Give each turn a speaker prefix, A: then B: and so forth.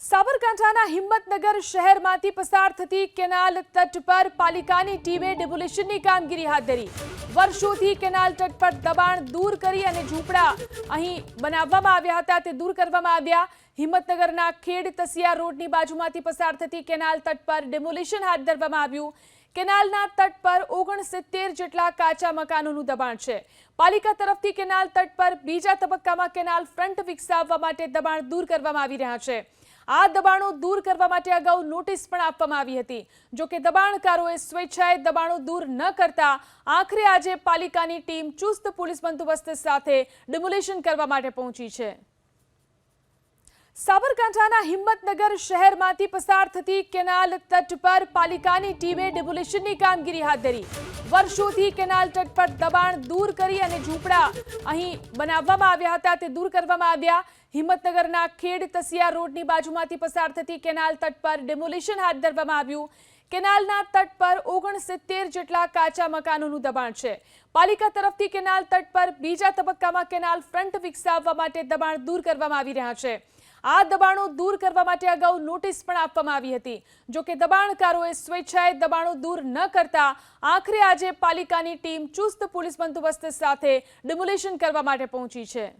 A: સાબરકાંઠાના હિંમતનગર શહેરમાંથી પસાર થતી કેનાલ તટ પર પાલિકાની ટીમે ડેમોલિશનની કામગીરી હાથ ધરી। વર્ષોથી કેનાલ તટ પર દબાણ દૂર કરી અને ઝૂંપડા અહીં બનાવવામાં આવ્યા હતા તે દૂર કરવામાં આવ્યા। હિંમતનગરના ખેડ તસિયા રોડની બાજુમાંથી પસાર થતી કેનાલ તટ પર ડેમોલિશન હાથ ધરવામાં આવ્યું। કેનાલના તટ પર 69 જેટલા કાચા મકાનોનું દબાણ છે। પાલિકા તરફથી કેનાલ તટ પર બીજા તબક્કામાં કેનાલ ફ્રન્ટ વિકસાવવા માટે દબાણ દૂર કરવામાં આવી રહ્યા છે। આ દબાણો દૂર કરવા માટે અગાઉ નોટિસ પણ આપવામાં આવી હતી। જો કે દબાણકારોએ સ્વેચ્છાએ દબાણો દૂર ન કરતા આખરે આજે પાલિકાની ટીમ ચુસ્ત પોલીસ બંદોબસ્ત સાથે ડેમોલિશન કરવા માટે પહોંચી છે। સાબરકાંઠાના હિંમતનગર શહેરમાંથી પસાર થતી કેનાલ તટ પર પાલિકાની ટીમે ડેમોલિશનની કામગીરી હાથ ધરી। વર્ષોથી કેનાલ તટ પર દબાણ દૂર કરી અને ઝૂંપડા અહીં બનાવવામાં આવ્યા હતા તે દૂર કરવામાં આવ્યા। હિંમતનગરના ખેડ તસિયા રોડની બાજુમાંથી પસાર થતી કેનાલ તટ પર ડેમોલિશન હાથ ધરવામાં આવ્યું। કેનાલના તટ પર 69 જેટલા કાચા મકાનોનું દબાણ છે। પાલિકા તરફથી કેનાલ તટ પર બીજા તબક્કામાં કેનાલ ફ્રન્ટ વિકસાવવા માટે દબાણ દૂર કરવામાં આવી રહ્યા છે। આ દબાણો દૂર કરવા માટે અગાઉ નોટિસ પણ આપવામાં આવી હતી। જો કે દબાણકારોએ સ્વેચ્છાએ દબાણો દૂર ન કરતા આખરે આજે પાલિકાની ટીમ ચુસ્ત પોલીસ બંદોબસ્ત સાથે ડેમોલિશન કરવા માટે પહોંચી છે।